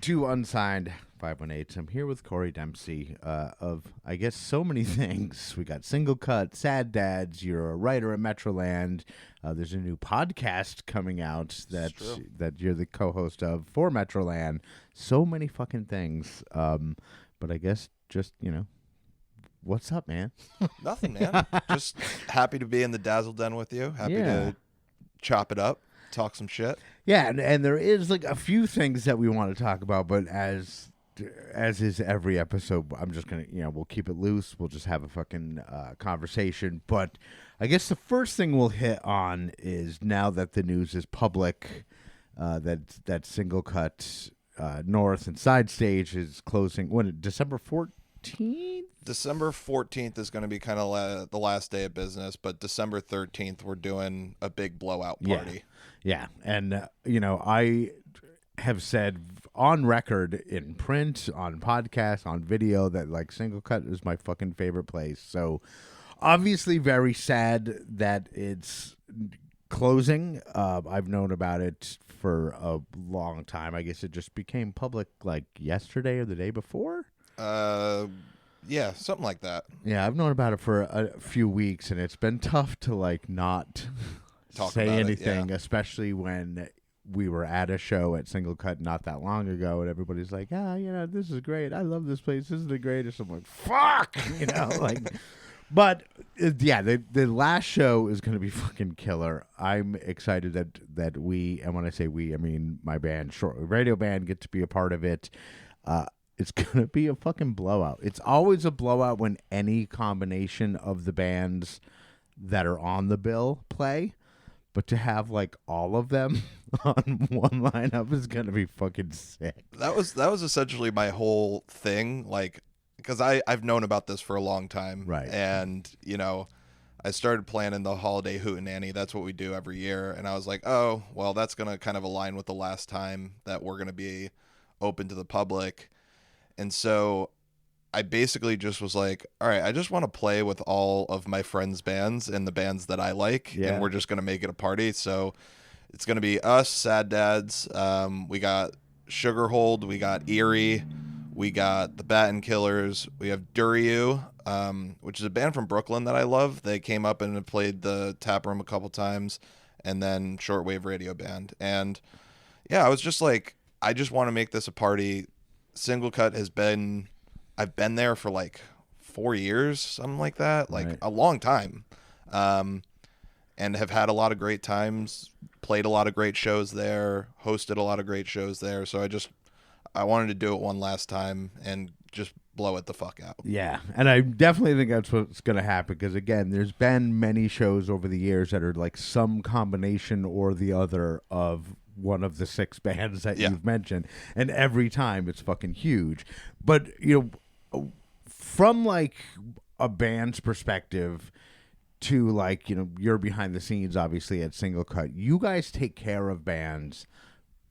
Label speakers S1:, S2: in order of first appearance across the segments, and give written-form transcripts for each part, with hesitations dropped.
S1: to Unsigned 518. I'm here with Corey Dempsey of, I guess, so many things. We got Single Cut, Sad Dads. You're a writer at Metroland. There's a new podcast coming out that you're the co-host of for Metroland. So many fucking things. But I guess just, what's up, man?
S2: Nothing, man. Just happy to be in the Dazzle Den with you. Happy to chop it up, talk some shit.
S1: Yeah, and there is like a few things that we want to talk about, but as is every episode, I'm just gonna, we'll keep it loose. We'll just have a fucking conversation. But I guess the first thing we'll hit on is, now that the news is public, that Single Cut North and Side Stage is closing. When, December 14th?
S2: December 14th is going to be kind of the last day of business, but December 13th we're doing a big blowout party.
S1: Yeah. And, I have said on record, in print, on podcast, on video, that like Single Cut is my fucking favorite place. So obviously very sad that it's closing. I've known about it for a long time. I guess it just became public like yesterday or the day before.
S2: Yeah, something like that.
S1: Yeah, I've known about it for a few weeks, and it's been tough to like not say anything, especially when we were at a show at Single Cut not that long ago, and everybody's like, this is great. I love this place. This is the greatest. I'm like, fuck, But the last show is going to be fucking killer. I'm excited that we, and when I say we, I mean my band, Shortwave Radio Band, get to be a part of it. It's going to be a fucking blowout. It's always a blowout when any combination of the bands that are on the bill play. But to have like all of them on one lineup is going to be fucking sick.
S2: That was essentially my whole thing, like, because I've known about this for a long time.
S1: Right.
S2: And, I started planning the holiday hootenanny. That's what we do every year. And I was like, oh, well, that's going to kind of align with the last time that we're going to be open to the public. And so I basically just was like, all right, I just want to play with all of my friends' bands and the bands that I like, and we're just going to make it a party. So it's going to be us, Sad Dads. We got Sugarhold, we got Erie, we got the Batten Killers, we have Duriu, which is a band from Brooklyn that I love. They came up and played the tap room a couple times, and then Shortwave Radio Band. And yeah, I was just like, I just want to make this a party. Single Cut I've been there for like 4 years, something like that, like a long time, and have had a lot of great times, played a lot of great shows there, hosted a lot of great shows there. So I wanted to do it one last time and just blow it the fuck out.
S1: Yeah, and I definitely think that's what's going to happen, because again, there's been many shows over the years that are like some combination or the other of one of the 6 bands that you've mentioned, and every time it's fucking huge. But from like a band's perspective to like, you're behind the scenes obviously at Single Cut, you guys take care of bands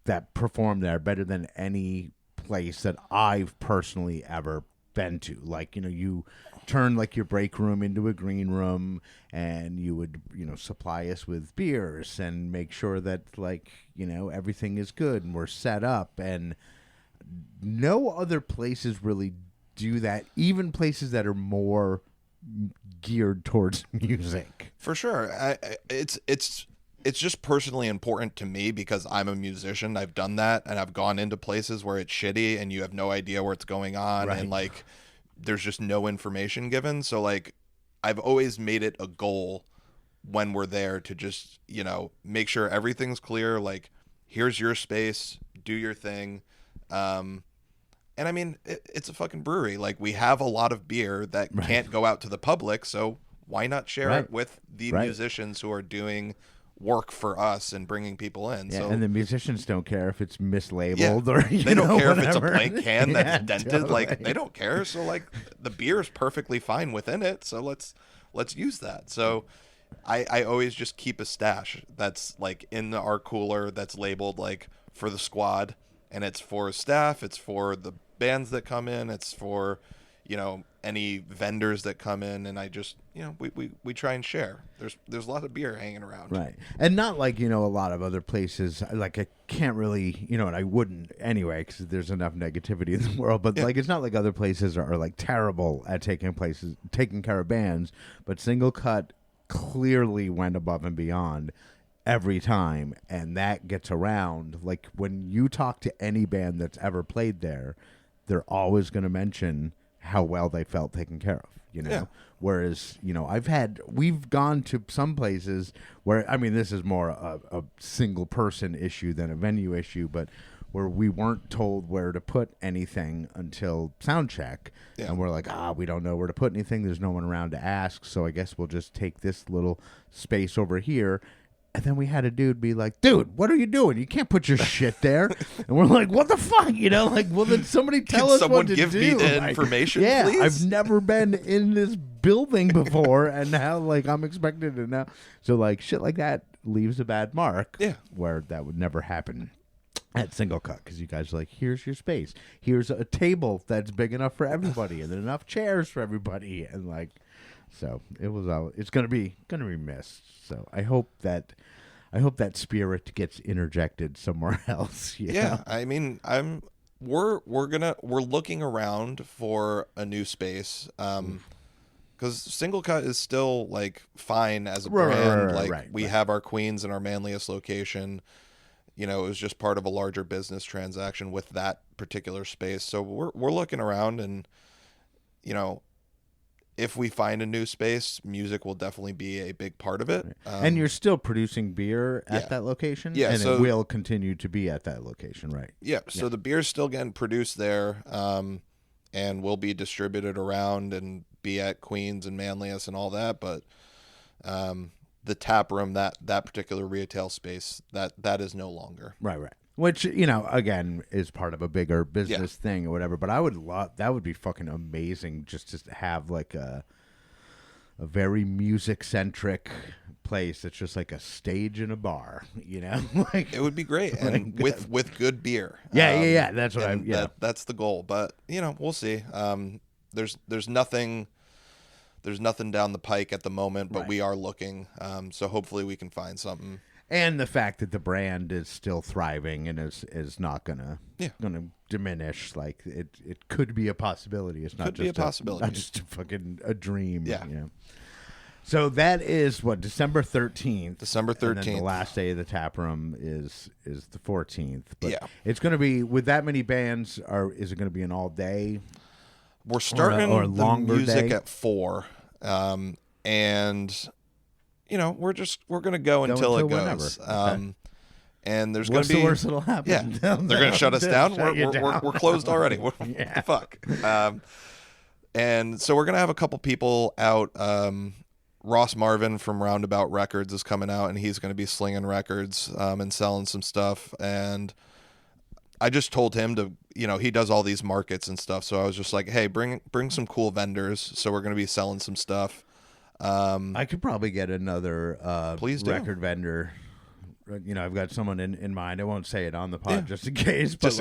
S1: that perform there better than any place that I've personally ever been to. Like, you turn like your break room into a green room, and you would, supply us with beers and make sure that like, everything is good and we're set up. And no other places really do that, even places that are more geared towards music.
S2: For sure. It's just personally important to me because I'm a musician. I've done that, and I've gone into places where it's shitty and you have no idea what's going on, and like there's just no information given. So like I've always made it a goal when we're there to just, make sure everything's clear. Like, here's your space, do your thing. And I mean, it's a fucking brewery. Like, we have a lot of beer that can't go out to the public. So why not share it with the musicians who are doing work for us and bringing people in?
S1: Yeah,
S2: so,
S1: and the musicians don't care if it's mislabeled or
S2: they don't care
S1: whatever.
S2: if it's a blank can that's dented.
S1: Totally.
S2: Like, they don't care. So like the beer is perfectly fine within it. So let's use that. So I always just keep a stash that's like in our cooler that's labeled like for the squad, and it's for staff, it's for the bands that come in, it's for any vendors that come in, and I just, we try and share. There's a lot of beer hanging around.
S1: Right. And not like, a lot of other places, like I can't really, and I wouldn't anyway, because there's enough negativity in the world, but like, it's not like other places are like terrible at taking care of bands, but Single Cut clearly went above and beyond every time, and that gets around. Like, when you talk to any band that's ever played there, they're always going to mention how well they felt taken care of,
S2: Yeah.
S1: Whereas, we've gone to some places where, I mean, this is more a single person issue than a venue issue, but where we weren't told where to put anything until sound check. Yeah. And we're like, we don't know where to put anything. There's no one around to ask. So I guess we'll just take this little space over here. And then we had a dude be like, dude, what are you doing? You can't put your shit there. And we're like, what the fuck? Well, then somebody tell us what to do.
S2: Can someone give me the information, please?
S1: I've never been in this building before, and now, I'm expected to know. So, shit like that leaves a bad mark.
S2: Yeah.
S1: Where that would never happen at Single Cut, because you guys are like, here's your space. Here's a table that's big enough for everybody, and then enough chairs for everybody, and so it's gonna be missed. So I hope that spirit gets interjected somewhere else.
S2: Yeah, I mean, we're looking around for a new space, because Single Cut is still fine as a brand. We have our Queens and our Manlius location. It was just part of a larger business transaction with that particular space. So we're looking around, and if we find a new space, music will definitely be a big part of it.
S1: And you're still producing beer at that location?
S2: Yeah.
S1: And it will continue to be at that location, right?
S2: Yeah. So the beer's still getting produced there, and will be distributed around and be at Queens and Manlius and all that. But the tap room, that particular retail space, that is no longer.
S1: Right. Which, again, is part of a bigger business thing or whatever. But I would that would be fucking amazing just to have a very music-centric place that's just like a stage in a bar,
S2: It would be great. And with good beer.
S1: Yeah. That's what
S2: that's the goal. But, we'll see. There's nothing down the pike at the moment, but we are looking. So hopefully we can find something.
S1: And the fact that the brand is still thriving and is not gonna diminish, it could be a possibility. It's not just not just a dream.
S2: Yeah.
S1: So that is December 13th.
S2: December 13th.
S1: And then the last day of the tap room is the 14th. But
S2: yeah.
S1: It's going to be, with that many bands, is it going to be an all day?
S2: We're starting
S1: or
S2: the music
S1: day?
S2: at 4, and we're going to go until it goes.
S1: Okay.
S2: And there's going to be...
S1: What's the worst that'll happen?
S2: Yeah, they're going to shut us down. We're closed already.
S1: Yeah.
S2: Fuck. And so we're going to have a couple people out. Ross Marvin from Roundabout Records is coming out, and he's going to be slinging records and selling some stuff. And I just told him to, he does all these markets and stuff. So I was just like, hey, bring some cool vendors. So we're going to be selling some stuff.
S1: I could probably get another record vendor. I've got someone in mind. I won't say it on the pod just in case, but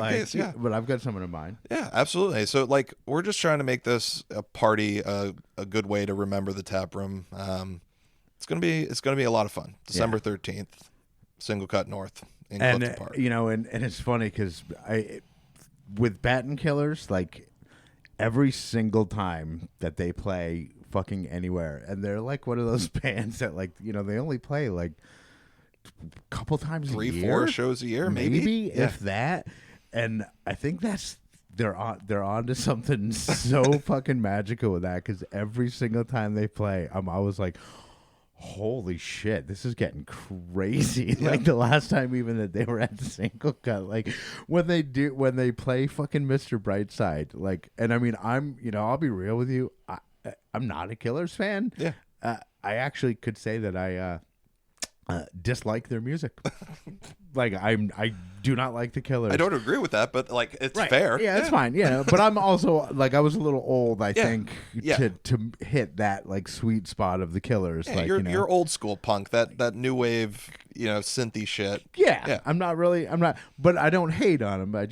S1: but I've got someone in mind.
S2: Yeah, absolutely. So we're just trying to make this a party, a good way to remember the tap room. It's gonna be a lot of fun. December 13th, Single Cut North in Clifton Park.
S1: And it's funny because with Baton Killers, every single time that they play fucking anywhere, and they're one of those bands that they only play a couple times a year,
S2: 3-4 shows a year, maybe
S1: if that. And I think they're on to something so fucking magical with that, because every single time they play, I'm always like, holy shit, this is getting crazy. The last time even that they were at the Single Cut, when they play fucking Mr. Brightside, and I mean, I'll be real with you, I'm not a Killers fan.
S2: Yeah.
S1: I actually could say that I dislike their music. I do not like the Killers.
S2: I don't agree with that, but it's
S1: right.
S2: fair.
S1: Yeah, it's fine. Yeah, but I'm also I was a little old, I think, to hit that sweet spot of the Killers.
S2: Yeah, you're old school punk, that new wave, synthy shit.
S1: Yeah. I'm not, but I don't hate on them. I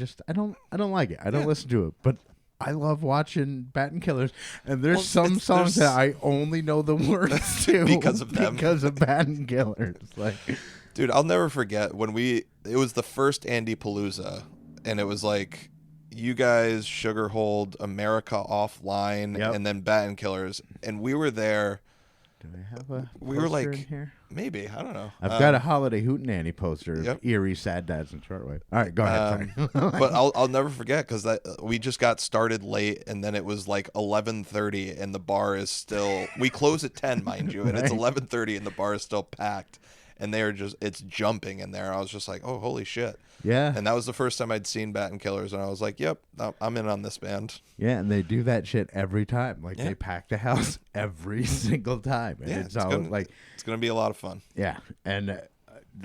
S1: don't like it. I don't listen to it. But I love watching Baton Killers, and there's some songs
S2: there's...
S1: that I only know the words to
S2: because of them,
S1: because of Baton Killers. Like,
S2: dude, I'll never forget when it was the first Andy Palooza, and it was like you guys, Sugarhold, America Offline, and then Baton Killers, and we were there.
S1: Do I have a
S2: we were like
S1: in here?
S2: Maybe, I don't know.
S1: I've got a Holiday Hootenanny poster. Yep. Eerie, sad dads, and shortwave. All right, go ahead.
S2: But I'll never forget because we just got started late, and then it was like 11:30, and the bar is still. We close at 10, mind you, and right. It's 11:30, and the bar is still packed, and it's jumping in there. I was just like, oh, holy shit.
S1: Yeah.
S2: And that was the first time I'd seen Baton Killers, and I was like, yep, I'm in on this band.
S1: Yeah, and they do that shit every time. Like, they pack the house every single time. And it's
S2: gonna be a lot of fun.
S1: Yeah, and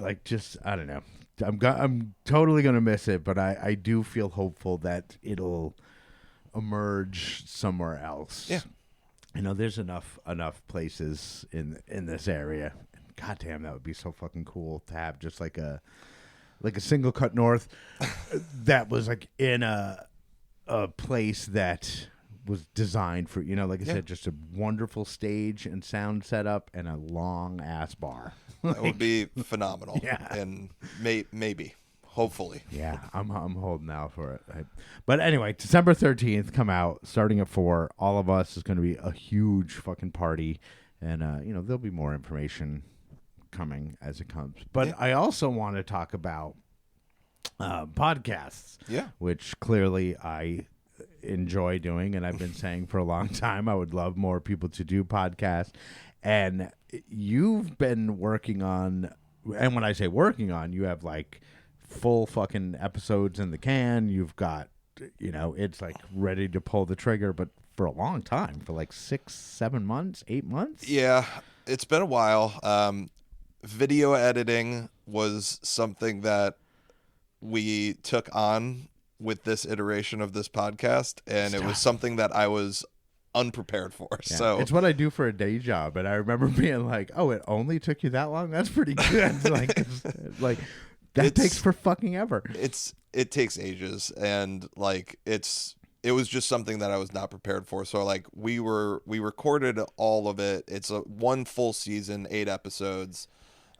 S1: I don't know. I'm totally gonna miss it, but I do feel hopeful that it'll emerge somewhere else.
S2: Yeah.
S1: There's enough places in this area. God damn, that would be so fucking cool to have just like a single cut north that was like in a place that was designed for, like I said, just a wonderful stage and sound setup and a long ass bar.
S2: That would be phenomenal.
S1: Yeah.
S2: And maybe, hopefully.
S1: Yeah, I'm holding out for it. But anyway, December 13th, come out, starting at 4. All of us is going to be a huge fucking party. And, there'll be more information coming as it comes. But I also want to talk about podcasts.
S2: Yeah.
S1: Which clearly I enjoy doing, and I've been saying for a long time I would love more people to do podcasts. And you've been working on, and when I say working on, you have like full fucking episodes in the can. You've got, it's like ready to pull the trigger, but for a long time, for like 6, 7 months, 8 months.
S2: Yeah, it's been a while. Video editing was something that we took on with this iteration of this podcast, and it was something that I was unprepared for. Yeah. So
S1: it's what I do for a day job, and I remember being like, "Oh, it only took you that long? That's pretty good." That takes for fucking ever.
S2: It takes ages, and it was just something that I was not prepared for. So we recorded all of it. It's one full season, 8 episodes.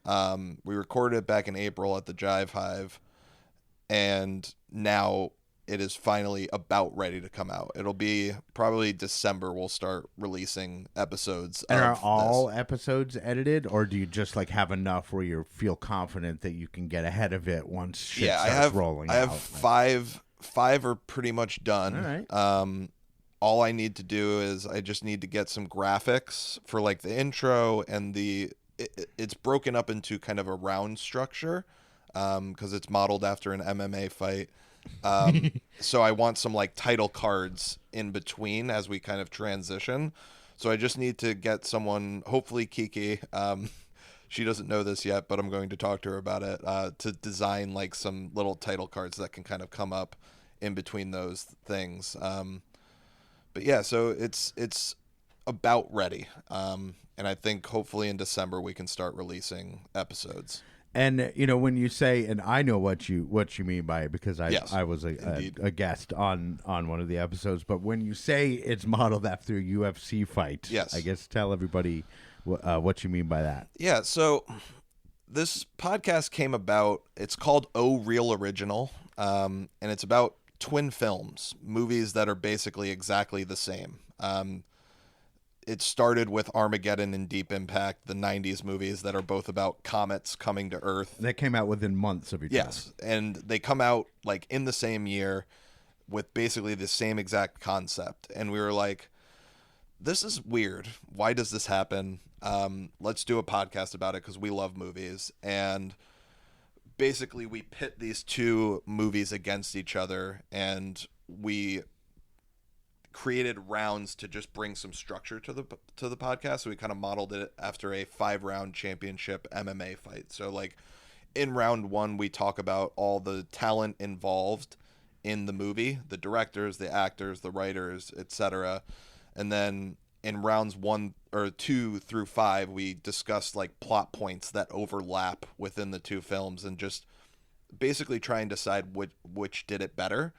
S2: We recorded it back in April at the Jive Hive, and now it is finally about ready to come out. It'll be probably December we'll start releasing episodes.
S1: And are all episodes edited, or do you just have enough where you feel confident that you can get ahead of it once shit starts rolling out?
S2: I have 5 are pretty much done.
S1: All right.
S2: All I need to do is I just need to get some graphics for the intro, and it's broken up into kind of a round structure because it's modeled after an MMA fight. So I want some title cards in between as we kind of transition. So I just need to get someone, hopefully Kiki, she doesn't know this yet, but I'm going to talk to her about it, to design some little title cards that can kind of come up in between those things. But yeah, so it's about ready. And I think hopefully in December we can start releasing episodes.
S1: And when you say, and I know what you mean by it because I was a guest on one of the episodes. But when you say it's modeled after a UFC fight,
S2: yes,
S1: I guess tell everybody what you mean by that.
S2: Yeah. So this podcast came about. It's called Oh Real Original, and it's about twin films, movies that are basically exactly the same. It started with Armageddon and Deep Impact, the 90s movies that are both about comets coming to Earth.
S1: They came out within months of each other.
S2: Yes, and they come out in the same year with basically the same exact concept. And we were like, this is weird. Why does this happen? Let's do a podcast about it because we love movies. And basically we pit these 2 movies against each other, and we created rounds to just bring some structure to the podcast. So we kind of modeled it after a 5-round championship MMA fight. So in round 1, we talk about all the talent involved in the movie, the directors, the actors, the writers, etc. And then in rounds 1 or 2 through 5, we discussed plot points that overlap within the 2 films and just basically try and decide which did it better.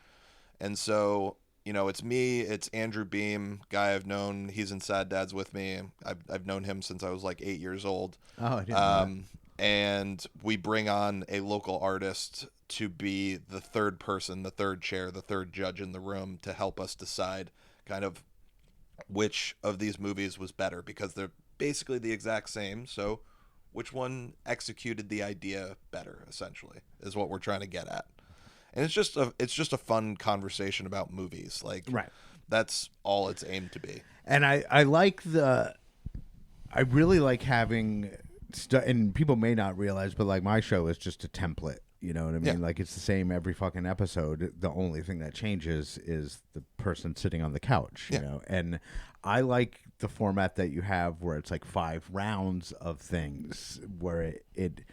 S2: And so it's me, it's Andrew Beam, guy I've known. He's in Sad Dads with me. I've known him since I was like 8 years old.
S1: Oh, I didn't know that.
S2: And we bring on a local artist to be the third person, the third chair, the third judge in the room to help us decide kind of which of these movies was better, because they're basically the exact same. So which one executed the idea better, essentially, is what we're trying to get at. And it's just a fun conversation about movies. Like,
S1: right.
S2: That's all it's aimed to be.
S1: And I really like having and people may not realize, but like my show is just a template. You know what I mean?
S2: Yeah.
S1: Like it's the same every fucking episode. The only thing that changes is the person sitting on the couch, you know? And I like the format that you have where it's like 5 rounds of things where it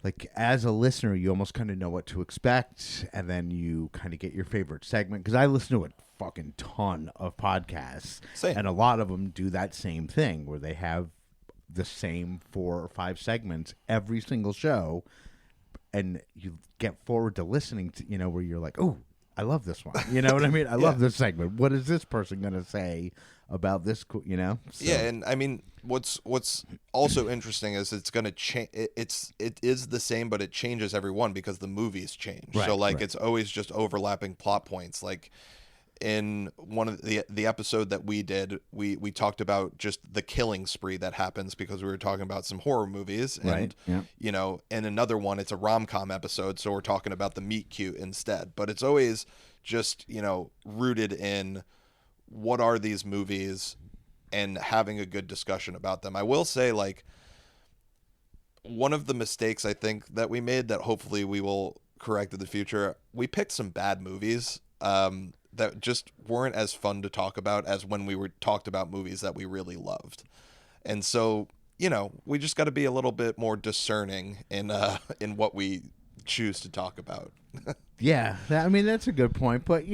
S1: like as a listener, you almost kind of know what to expect, and then you kind of get your favorite segment. Because I listen to a fucking ton of podcasts, and a lot of them do that same thing where they have the same 4 or 5 segments every single show, and you get forward to listening to, where you're like, oh, I love this one. You know what I mean? I love this segment. What is this person going to say about this, So.
S2: Yeah, and I mean, what's also interesting is it's going to change. It is the same, but it changes every one because the movies change.
S1: Right,
S2: so like it's always just overlapping plot points. Like in one of the episode that we did, we talked about just the killing spree that happens because we were talking about some horror movies, and in another one it's a rom-com episode, so we're talking about the meet cute instead. But it's always just rooted in what are these movies and having a good discussion about them. I will say, like, one of the mistakes I think that we made that hopefully we will correct in the future, we picked some bad movies that just weren't as fun to talk about as when we talked about movies that we really loved. And so, we just got to be a little bit more discerning in what we choose to talk about.
S1: Yeah, I mean, that's a good point. But,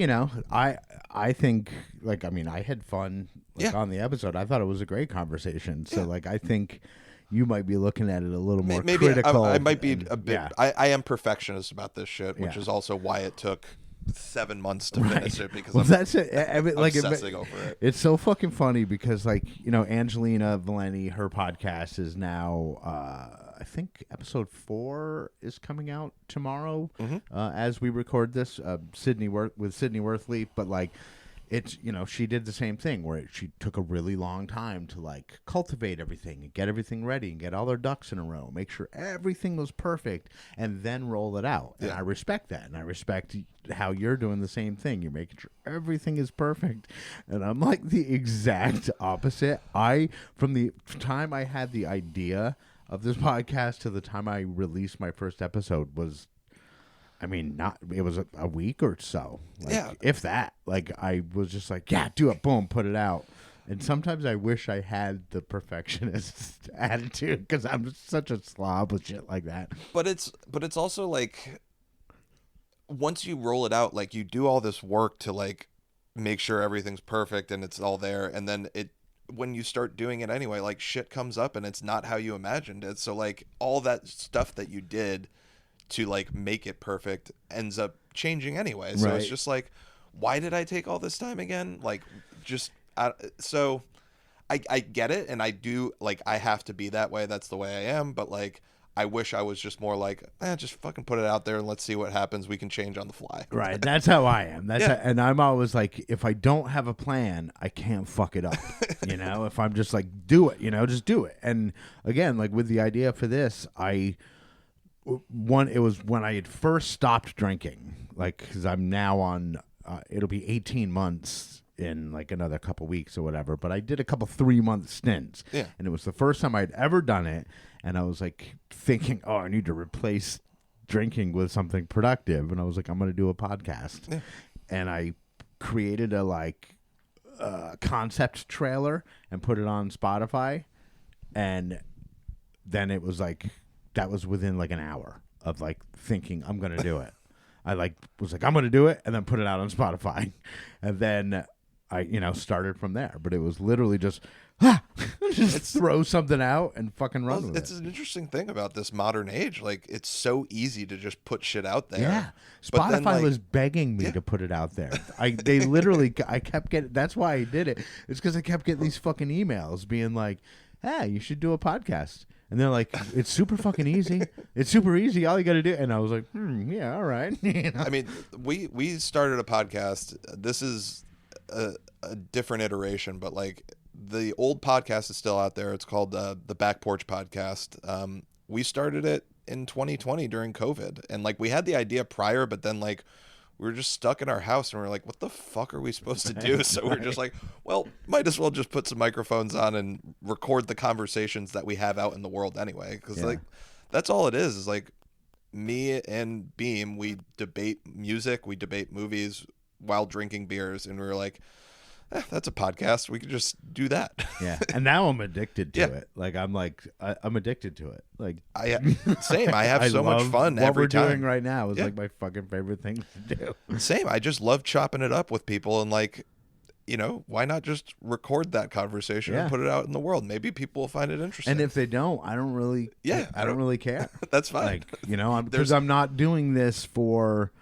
S1: I think, like, I mean, I had fun on the episode. I thought it was a great conversation. So, like, I think you might be looking at it a little more critical.
S2: I might be a bit. Yeah. I am perfectionist about this shit, which is also why it took 7 months to finish it, because
S1: that's it. I mean, like,
S2: obsessing over it.
S1: It's so fucking funny because, like, Angelina Valenti, her podcast is now, I think episode 4 is coming out tomorrow as we record this. with Sydney Worthley, but like, it's she did the same thing where she took a really long time to like cultivate everything and get everything ready and get all her ducks in a row, make sure everything was perfect, and then roll it out. And I respect that, and I respect how you're doing the same thing. You're making sure everything is perfect, and I'm like the exact opposite. From the time I had the idea of this podcast to the time I released my first episode was, I mean, it was a week or so. Like, if that. Like, I was just like, yeah, do it, boom, put it out. And sometimes I wish I had the perfectionist attitude because I'm such a slob with shit like that.
S2: But it's also like, once you roll it out, like, you do all this work to like make sure everything's perfect and it's all there, and then when you start doing it anyway, like, shit comes up and it's not how you imagined it. So like, all that stuff that you did to like make it perfect ends up changing anyway. So it's just like, why did I take all this time again? Like, just so I get it, and I do, like, I have to be that way. That's the way I am. But like, I wish I was just more like, just fucking put it out there and let's see what happens. We can change on the fly.
S1: Right. That's how I am. And I'm always like, if I don't have a plan, I can't fuck it up. If I'm just like, do it, just do it. And again, like with the idea for this, it was when I had first stopped drinking, like, because I'm now on, it'll be 18 months in like another couple weeks or whatever, but I did a couple 3-month stints. Yeah. And it was the first time I'd ever done it. And I was like thinking, I need to replace drinking with something productive. And I was like, I'm going to do a podcast. Yeah. And I created a concept trailer and put it on Spotify. And then it was like, that was within like an hour of like thinking I'm going to do it. I was like, I'm going to do it, and then put it out on Spotify. And then I, started from there. But it was literally just, Just throw something out and fucking run with it.
S2: It's an interesting thing about this modern age. Like, it's so easy to just put shit out there.
S1: Yeah. Spotify was begging me to put it out there. I kept getting, that's why I did it. It's because I kept getting these fucking emails being like, hey, you should do a podcast. And they're like, it's super fucking easy. It's super easy. All you got to do. And I was like, yeah, all right. You know?
S2: I mean, we started a podcast. This is a different iteration, but like the old podcast is still out there. It's called the Back Porch Podcast. We started it in 2020 during COVID. And like we had the idea prior, but then like we were just stuck in our house and we are like, what the fuck are we supposed to do? So we're just like, well, might as well just put some microphones on and record the conversations that we have out in the world anyway. Because like that's all it is like me and Beam, we debate music, we debate movies while drinking beers. And we were like, that's a podcast. We could just do that.
S1: Yeah. And now I'm addicted to it. Like, I'm addicted to it. Like,
S2: same. I have so much fun every time.
S1: What we're doing right now is like my fucking favorite thing to do.
S2: Same. I just love chopping it up with people and like, you know, why not just record that conversation and put it out in the world? Maybe people will find it interesting.
S1: And if they don't, I don't really, I don't really care.
S2: That's fine.
S1: Like, you know, because I'm not doing this for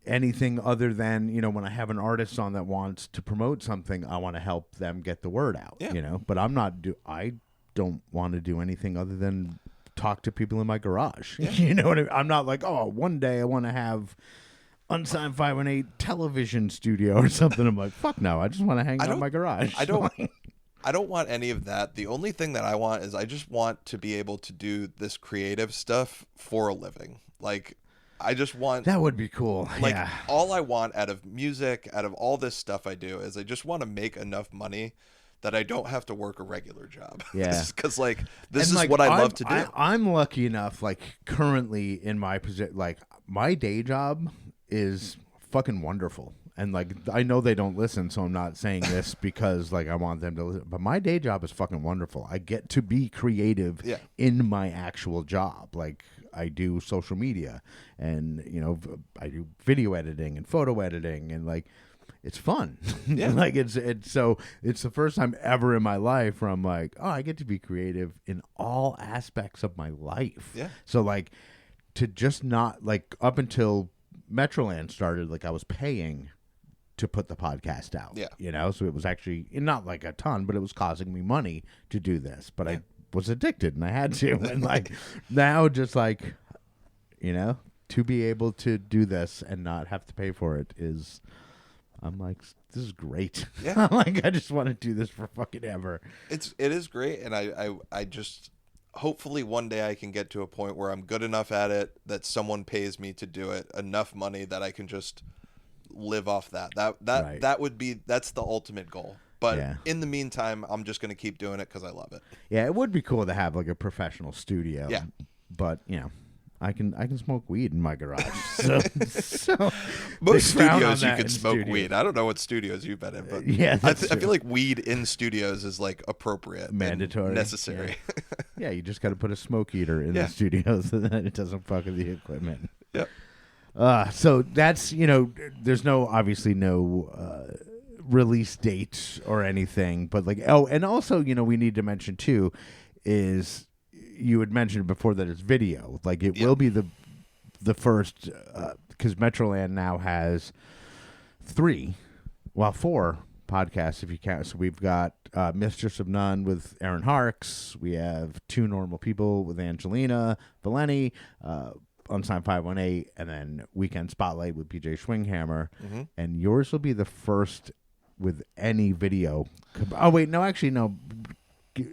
S1: anything other than, you know, when I have an artist on that wants to promote something, I want to help them get the word out, you know, but I don't want to do anything other than talk to people in my garage. You know what I mean? I'm not like, oh, one day I want to have Unsigned518 television studio or something. I'm like, fuck no, I just want to hang out in my garage.
S2: I don't want any of that. The only thing that I want is I just want to be able to do this creative stuff for a living. Like, I just want...
S1: That would be cool.
S2: Like, all I want out of music, out of all this stuff I do, is I just want to make enough money that I don't have to work a regular job. Yeah. Because, like, this is what I love to do.
S1: I'm lucky enough, like, currently in my position, like, my day job is fucking wonderful. And, like, I know they don't listen, so I'm not saying this because, like, I want them to listen. But my day job is fucking wonderful. I get to be creative in my actual job. Like, I do social media and, you know, I do video editing and photo editing and, like, it's fun. Yeah. Like, it's the first time ever in my life where I'm like, oh, I get to be creative in all aspects of my life. Yeah. So, like, to just not, like, up until Metroland started, like, I was paying to put the podcast out. Yeah. You know, so it was actually not like a ton, but it was costing me money to do this. But I was addicted and I had to. And like now just like, you know, to be able to do this and not have to pay for it is, I'm like, this is great. Yeah. Like, I just want to do this for fucking ever.
S2: It is great. And I just, hopefully one day I can get to a point where I'm good enough at it that someone pays me to do it, enough money that I can just live off that. That would be, that's the ultimate goal. But in the meantime, I'm just going to keep doing it because I love it.
S1: Yeah, it would be cool to have like a professional studio. Yeah. But, you know, I can smoke weed in my garage. So
S2: most studios you can smoke weed. I don't know what studios you've been in, but I feel like weed in studios is like appropriate,
S1: mandatory,
S2: necessary.
S1: Yeah, you just got to put a smoke eater in the studio so that it doesn't fuck with the equipment. Yep. So that's, you know, there's obviously no release date or anything, but like, oh, and also, you know, we need to mention too is you had mentioned before that it's video. Like, it will be the first, because Metroland now has 4 podcasts if you count. So we've got Mistress of None with Aaron Harks. We have Two Normal People with Angelina Valeni, Unsigned518, and then Weekend Spotlight with PJ Schwinghammer. Mm-hmm. And yours will be the first with any video. Oh, wait, no, actually, no.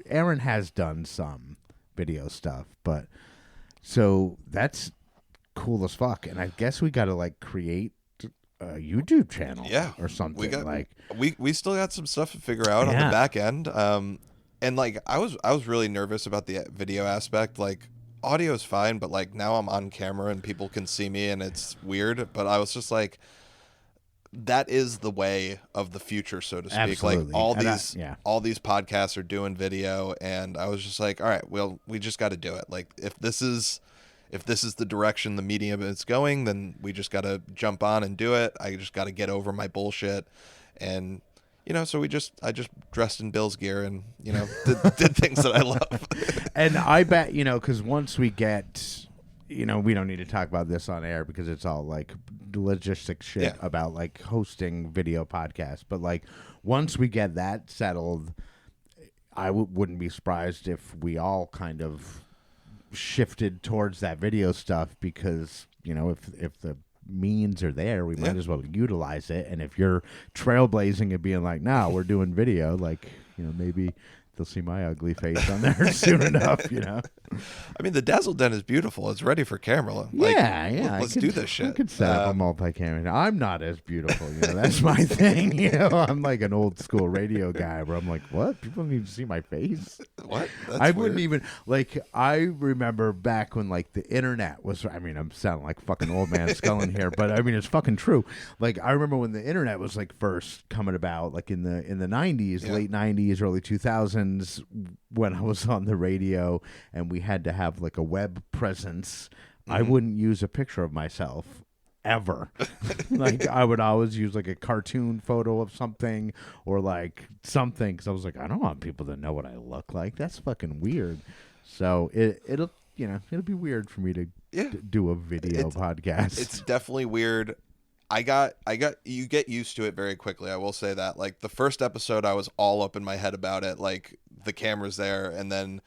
S1: Aaron has done some video stuff, but so that's cool as fuck. And I guess we got to like create a YouTube channel or something.
S2: We still got some stuff to figure out on the back end. And like I was really nervous about the video aspect. Like, audio is fine, but like now I'm on camera and people can see me and it's weird. But I was just like, that is the way of the future, so to speak. Absolutely. Like all these podcasts are doing video, and I was just like, all right, well, we just got to do it. Like, if this is the direction the medium is going, then we just got to jump on and do it. I just got to get over my bullshit and, So I just dressed in Bill's gear and, did things that I love.
S1: And I bet, because once we get, we don't need to talk about this on air because it's all like logistics shit about like hosting video podcasts. But like once we get that settled, I wouldn't be surprised if we all kind of shifted towards that video stuff because, if the means are there, we might as well utilize it. And if you're trailblazing and being like, no, we're doing video, like, maybe they'll see my ugly face on there soon enough,
S2: I mean, the Dazzle Den is beautiful. It's ready for camera. Like, let's do this shit.
S1: I could set up a multi-camera. I'm not as beautiful, that's my thing. I'm like an old school radio guy where I'm like, what? People need to see my face?
S2: What? That's
S1: I wouldn't even, like, I remember back when, like, the internet was, I mean, I'm sounding like fucking old man sculling here, but I mean, it's fucking true. Like, I remember when the internet was, like, first coming about, like, in the 90s, late 90s, early 2000s, when I was on the radio and we had to have like a web presence, I wouldn't use a picture of myself ever. Like I would always use like a cartoon photo of something or like something because I was like, I don't want people to know what I look like. That's fucking weird. So it'll be weird for me to do a video podcast.
S2: It's definitely weird. You get used to it very quickly. I will say that. Like the first episode, I was all up in my head about it. Like the camera's there, and then,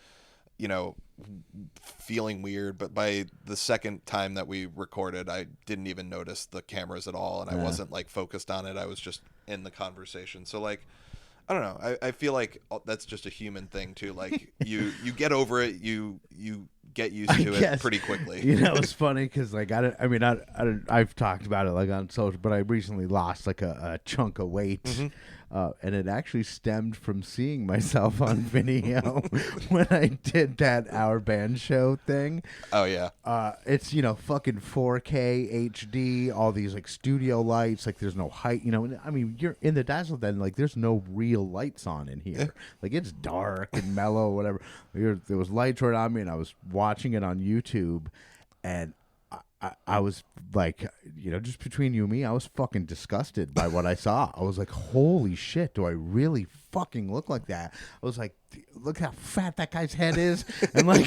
S2: feeling weird. But by the second time that we recorded, I didn't even notice the cameras at all, and I wasn't like focused on it. I was just in the conversation. So like, I don't know. I feel like that's just a human thing too. Like you get over it. You get used to it pretty quickly.
S1: It's funny because like I've talked about it like on social, but I recently lost like a chunk of weight, and it actually stemmed from seeing myself on video when I did that Our Band Show thing.
S2: Oh yeah,
S1: it's fucking 4K HD, all these like studio lights, like there's no height. I mean you're in the Dazzle Den, like there's no real lights on in here. Like it's dark and mellow, whatever. There was lights right on me, and I was watching it on YouTube, and I was like, just between you and me, I was fucking disgusted by what I saw. I was like, holy shit, do I really fucking look like that? I was like, look how fat that guy's head is. And like,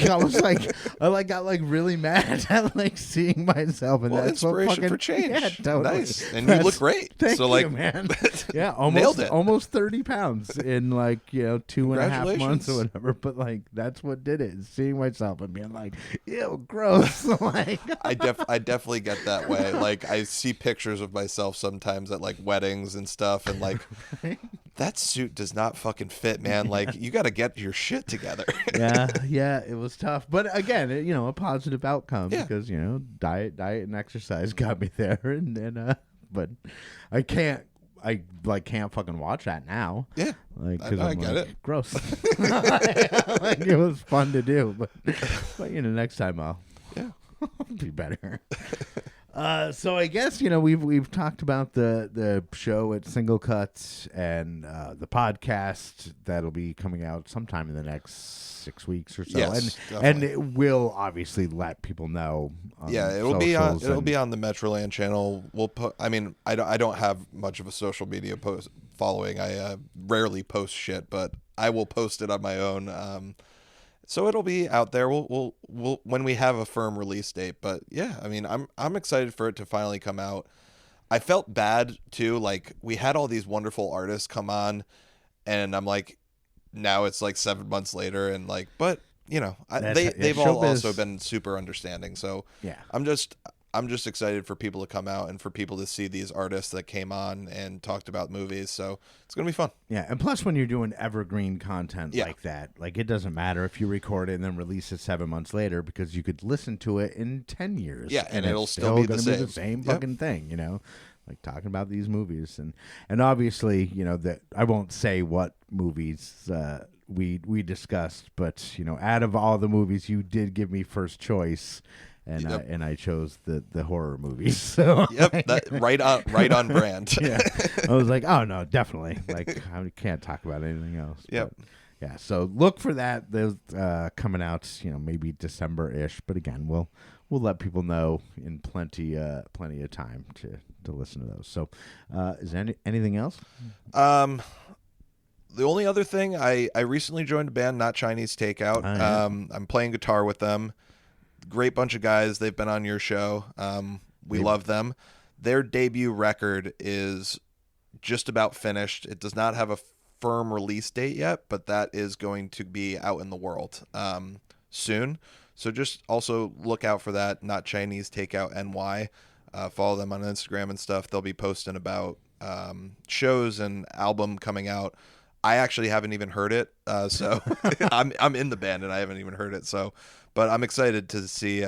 S1: I got like really mad at like seeing myself. And that's
S2: inspiration for change.
S1: Yeah, totally.
S2: Nice. And you look great.
S1: Thank
S2: you,
S1: man. Yeah,
S2: nailed it.
S1: Almost 30 pounds in like, 2.5 months or whatever. But like, that's what did it. Seeing myself and being like, ew, gross. Like,
S2: I definitely get that way. Like I see pictures of myself sometimes at like weddings and stuff, and like that suit does not fucking fit, man. Like you got to get your shit together.
S1: yeah, it was tough, but again, a positive outcome because diet and exercise got me there, and but I can't fucking watch that now.
S2: Yeah,
S1: like
S2: because I get
S1: like,
S2: it.
S1: Gross. Like it was fun to do, but next time I'll be better. So I guess we've talked about the show at Single Cuts and the podcast that'll be coming out sometime in the next 6 weeks or so.
S2: Yes,
S1: and it will obviously let people know.
S2: It'll be on the Metroland channel. We'll put. I mean, I don't have much of a social media post following. I rarely post shit, but I will post it on my own. So it'll be out there. We'll when we have a firm release date. But yeah, I mean, I'm excited for it to finally come out. I felt bad too. Like we had all these wonderful artists come on, and I'm like, now it's like 7 months later, and like, but they've all also been super understanding. So
S1: yeah,
S2: I'm just excited for people to come out and for people to see these artists that came on and talked about movies. So it's going to be fun.
S1: Yeah. And plus when you're doing evergreen content like that, like it doesn't matter if you record it and then release it 7 months later because you could listen to it in 10 years.
S2: Yeah. And it'll still
S1: be
S2: be
S1: the same fucking thing, like talking about these movies. And obviously, that I won't say what movies, we discussed, but out of all the movies you did give me first choice. And I chose the horror movies. So
S2: right on brand.
S1: Yeah, I was like, oh no, definitely. Like I can't talk about anything else.
S2: Yep.
S1: But, yeah. So look for that. Those coming out. Maybe December-ish. But again, we'll let people know in plenty of time to listen to those. So, is there anything else?
S2: The only other thing, I recently joined a band, Not Chinese Takeout.
S1: Oh, yeah.
S2: I'm playing guitar with them. Great bunch of guys. They've been on your show. We love them. Their debut record is just about finished. It does not have a firm release date yet, but that is going to be out in the world soon. So just also look out for that. Not Chinese Takeout NY. Follow them on Instagram and stuff. They'll be posting about shows and album coming out. I actually haven't even heard it, so I'm in the band and I haven't even heard it. So, but I'm excited to see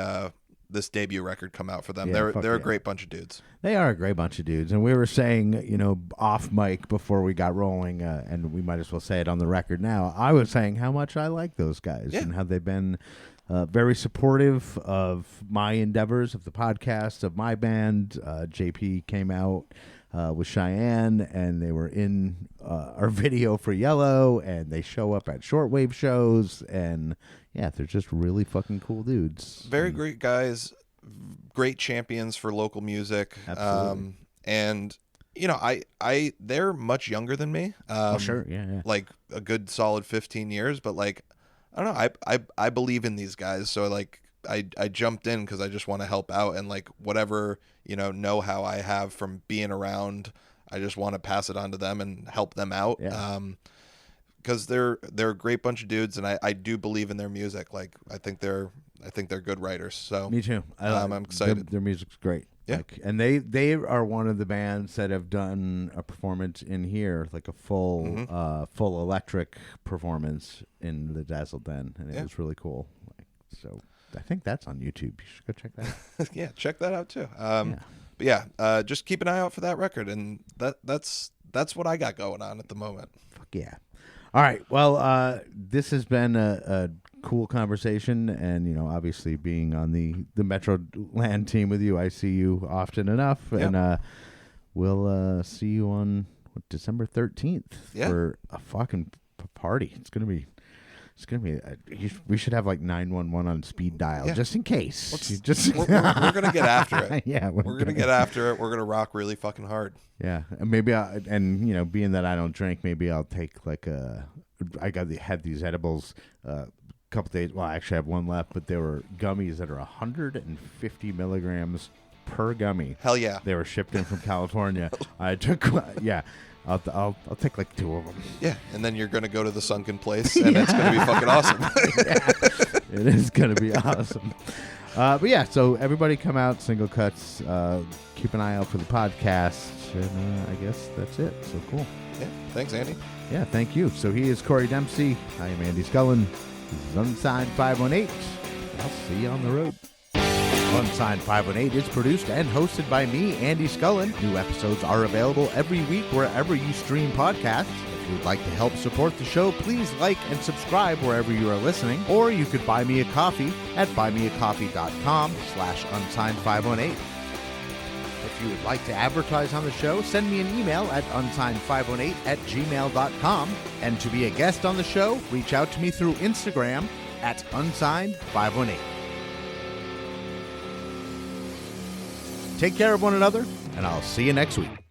S2: this debut record come out for them.
S1: Yeah,
S2: they're a great bunch of dudes.
S1: They are a great bunch of dudes, and we were saying, off mic before we got rolling, and we might as well say it on the record now. I was saying how much I like those guys and how they've been very supportive of my endeavors, of the podcast, of my band. JP came out with Cheyenne, and they were in our video for Yellow, and they show up at shortwave shows, and yeah, they're just really fucking cool dudes.
S2: Very great guys, great champions for local music.
S1: Absolutely.
S2: And they're much younger than me.
S1: Sure, yeah.
S2: Like a good solid 15 years, but like I don't know, I believe in these guys, so like I jumped in because I just want to help out, and like whatever know-how I have from being around, I just want to pass it on to them and help them out.
S1: Yeah.
S2: Because they're a great bunch of dudes, and I do believe in their music. Like I think they're good writers. So
S1: me too.
S2: I'm excited.
S1: Their music's great.
S2: Yeah.
S1: And they are one of the bands that have done a performance in here, like a full full electric performance in the Dazzle Den, and it was really cool. So I think that's on YouTube. You should go check that out.
S2: Yeah, check that out too. But yeah, just keep an eye out for that record, and that's what I got going on at the moment.
S1: Fuck yeah. All right. Well, this has been a cool conversation, and obviously being on the Metroland team with you, I see you often enough, and we'll see you on December 13th for a fucking party. It's gonna be. We should have like 911 on speed dial just in case.
S2: We're gonna get after it.
S1: Yeah,
S2: we're gonna get after it. We're gonna rock really fucking hard.
S1: Yeah, and maybe being that I don't drink, maybe I'll take like had these edibles a couple days. Well, I actually have one left, but they were gummies that are 150 milligrams per gummy.
S2: Hell yeah!
S1: They were shipped in from California. I took I'll take like 2 of them.
S2: Yeah, and then you're gonna go to the sunken place, and it's gonna be fucking awesome.
S1: Yeah, it is gonna be awesome. But yeah, so everybody come out, Single Cuts. Keep an eye out for the podcast, and I guess that's it. So cool.
S2: Yeah, thanks, Andy.
S1: Yeah, thank you. So he is Corey Dempsey. I am Andy Scullin. This is Unsigned518. I'll see you on the road. Unsigned518 is produced and hosted by me, Andy Scullin. New episodes are available every week wherever you stream podcasts. If you would like to help support the show, please like and subscribe wherever you are listening. Or you could buy me a coffee at buymeacoffee.com/unsigned518. If you would like to advertise on the show, send me an email at unsigned518@gmail.com. And to be a guest on the show, reach out to me through Instagram at unsigned518. Take care of one another, and I'll see you next week.